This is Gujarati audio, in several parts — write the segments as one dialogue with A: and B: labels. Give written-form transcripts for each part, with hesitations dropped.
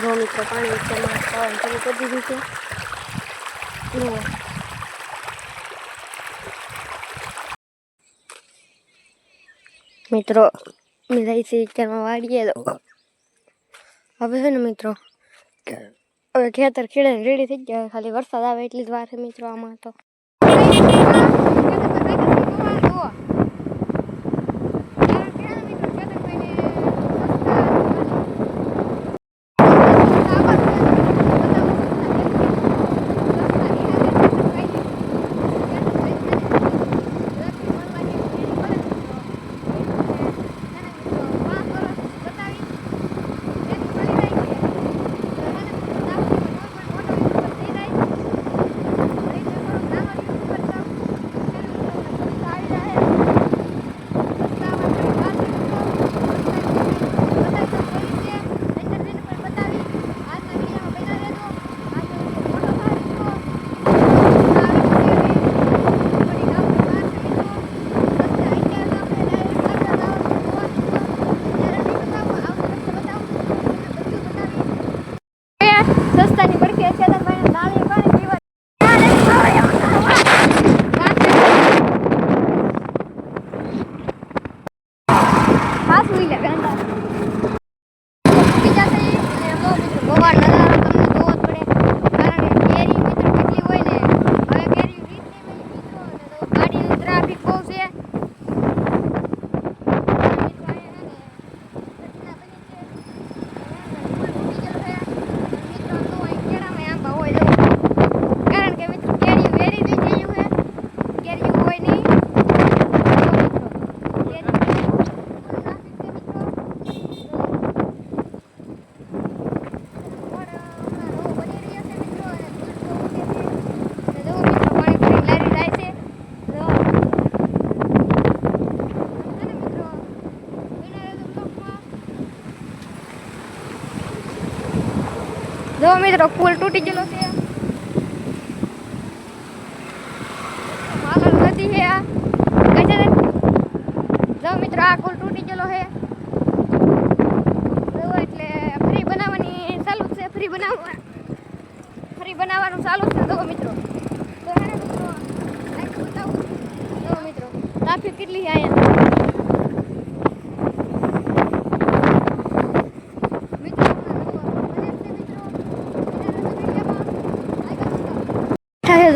A: જો મિત્રો પાણી નીચેમાં ખાવાનું ચાલુ કરી દીધું છે. જુઓ મિત્રો મેં જાય છે અત્યારમાં વાડીએ તો હવે છે ને મિત્રો હવે ખેતર ખેડે રેડી થઈ ગયા. ખાલી વરસાદ આવે એટલી જ વાર છે મિત્રો આમાં તો. રસ્તાની પડખે છે તો મને નાળી પાણી પીવા હા સુઈ લે ગાંડા બીજા થઈ અને તો મિત્રો ગોવાળ નજારો તમને જોવો જ પડે. કારણ કે કેરી મિત્રો કેટલી હોય ને હવે કેરી રીત નહીં મળી મિત્રો. અને તો ગાડીની ટ્રાફિક બહુ છે. જો મિત્રો પુલ તૂટી ગયેલો છે. માલણ નદી છે આ કઈ છે. જો મિત્રો આ પુલ તૂટી ગયેલો છે. જો એટલે ફ્રી બનાવવાની ચાલુ છે. ફ્રી બનાવવાનું ચાલુ છે. જો મિત્રો તો હે મિત્રો આ બતાવું. જો મિત્રો ટ્રાફિક કેટલી છે અહીંયા.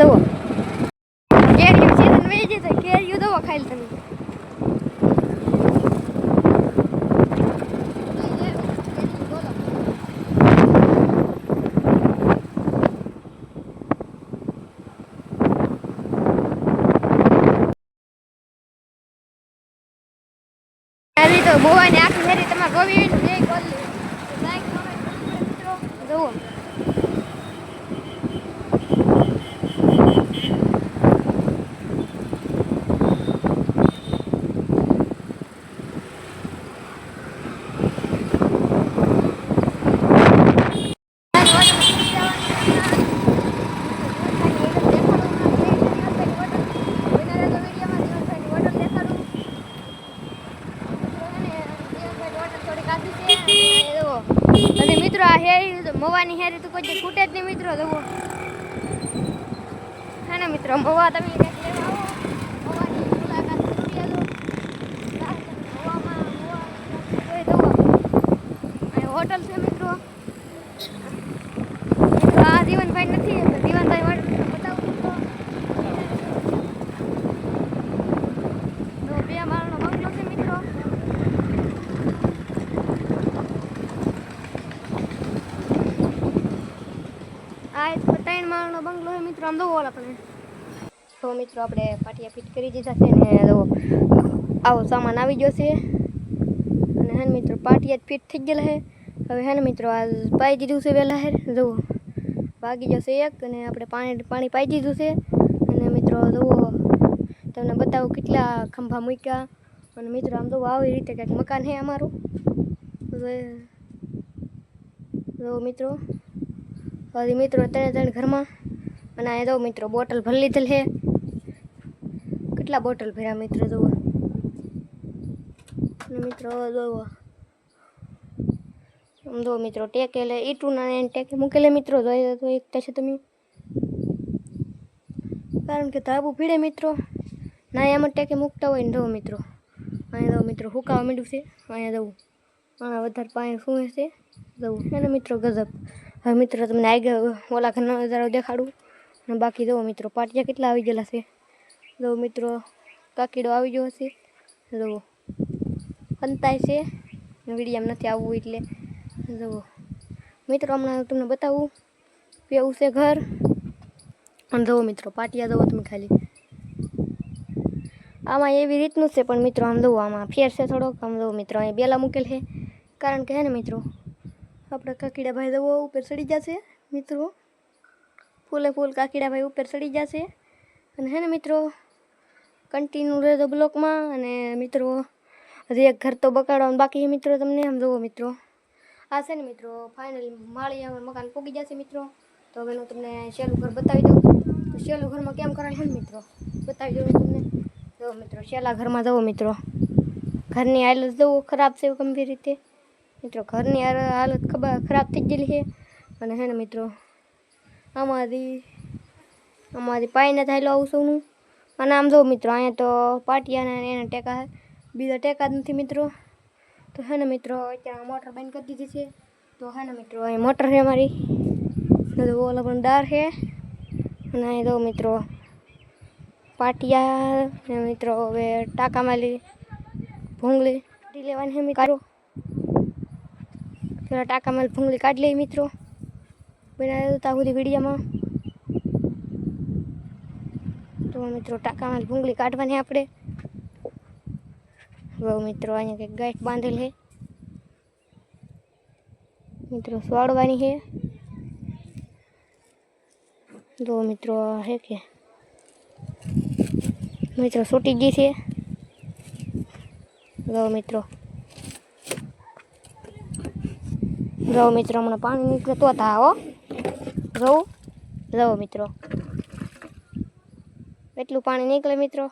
A: જવો કેરીયું સીઝન વહી જશે. કેરીયું દવો ખાઈ તમે. આવી તો બોવાની આખી હેરી તમારે ગોવી ને ગોલી લાઈક મિત્રો જુઓ. મિત્રો આ હેરી મવાની હેરી તો કોઈ ખૂટે જ નહીં મિત્રો. જુઓ હા ને મિત્રો મવા તમે મવાની મુલાકાત કરી હોટલ છે મિત્રો. આ જીવનભાઈ નથી. જીવનભાઈ બતાવું મિત્રો. બે માળનો બંગલો છે મિત્રો. આ 3 માળનો બંગલો છે મિત્રો. આમ જોવો આપણે તો મિત્રો આપણે પાટિયા ફિટ કરી દીધા છે ને જો આવો સામાન આવી ગયો છે. અને હે મિત્રો પાટિયા જ ફિટ થઈ ગયેલા છે. હવે હે ને મિત્રો આ પાઈ દીધું છે વહેલા હે. જુઓ વાગી જશે 1 અને આપણે પાણી પાઈ દીધું છે. અને મિત્રો જુઓ તમને બતાવું કેટલા ખંભા મૂક્યા. અને મિત્રો આમ તો આવી રીતે કંઈક મકાન છે અમારું. જો મિત્રો હજી મિત્રો 3 ઘરમાં. અને આ જો મિત્રો બોટલ ભરી લીધેલ છે. કેટલા બોટલ ભર્યા મિત્રો જુઓ. અને મિત્રો જુઓ આમ જો મિત્રો ટેકેલે ઈટુના એને ટેકે મૂકેલે મિત્રો જોઈએ તો એક થશે તમે, કારણ કે ધાબુ ભીડે મિત્રો ના એમ જ ટેકે મૂકતા હોય ને જો મિત્રો અહીંયા જો મિત્રો હુકાવા માંડ્યું છે. અહીંયા જવું આના વધારે પાણી શું છે જવું એને મિત્રો ગજબ. હવે મિત્રો તમને આગળ ઓલા ઘરનો નજારો દેખાડું અને બાકી જુઓ મિત્રો પાટિયા કેટલા આવી ગયેલા છે. જો મિત્રો કાકીડો આવી ગયો છે, જુઓ ખંતાય છે, વિડીયામાં નથી આવવું એટલે જુઓ મિત્રો હમણાં તમને બતાવું કેવું છે ઘર. અને જુઓ મિત્રો પાટિયા જુઓ તમે ખાલી આમાં એવી રીતનું છે, પણ મિત્રો આમ જુઓ આમાં ફેર છે થોડોક. આમ જુઓ મિત્રો અહીં બેલા મૂકેલ છે, કારણ કે હે ને મિત્રો આપણા કાકીડાભાઈ જુઓ ઉપર ચડી જશે મિત્રો, ફૂલે ફૂલ કાકીડાભાઈ ઉપર ચડી જશે. અને હે ને મિત્રો કન્ટિન્યુ રહેજો બ્લોકમાં. અને મિત્રો હજી એક ઘર તો બગાડવાનું બાકી છે મિત્રો. તમને આમ જુઓ મિત્રો આ છે ને મિત્રો ફાઇનલી માળી મકાન પૂગી જશે મિત્રો. તો હવે હું તમને સહેલું ઘર બતાવી દઉં. તો સહેલું ઘરમાં કેમ કરાય છે ને મિત્રો બતાવી દઉં તમને. જો મિત્રો સહેલા ઘરમાં જુઓ મિત્રો ઘરની હાલત જુઓ ખરાબ છે ગંભીર રીતે મિત્રો. ઘરની હાલત ખરાબ થઈ ગયેલી છે. અને છે ને મિત્રો આમાંથી પાઈને થાયલો આવું સૌનું. અને આમ જો મિત્રો અહીંયા તો પાટિયાના એના ટેકા છે, બીજા ટેકા જ નથી મિત્રો. તો હે ને મિત્રો અત્યારે મોટર બંધ કરી દીધી છે. તો હે ને મિત્રો અહીં મોટર છે અમારી, ઓલા પણ દાર છે. અને અહીં જો મિત્રો પાટિયા ને મિત્રો હવે ટાંકામાં ભૂંગળી કાઢી લેવાની છે મિત્રો. પેલા ટાંકામાં ભૂંગળી કાઢી લઈ મિત્રો બનાવી ત્યાં સુધી વિડીયામાં. તો મિત્રો ટાંકામાં ભૂંગળી કાઢવાની આપણે. બહુ મિત્રો અહીંયા કંઈક ગાંઠ બાંધેલ છે મિત્રો, સ્વાડવાની છે. જો મિત્રો હે કે મિત્રો છૂટી ગઈ છે. જો મિત્રો હમણાં પાણી નીકળે તો થા હો. જો મિત્રો એટલું પાણી નીકળે મિત્રો.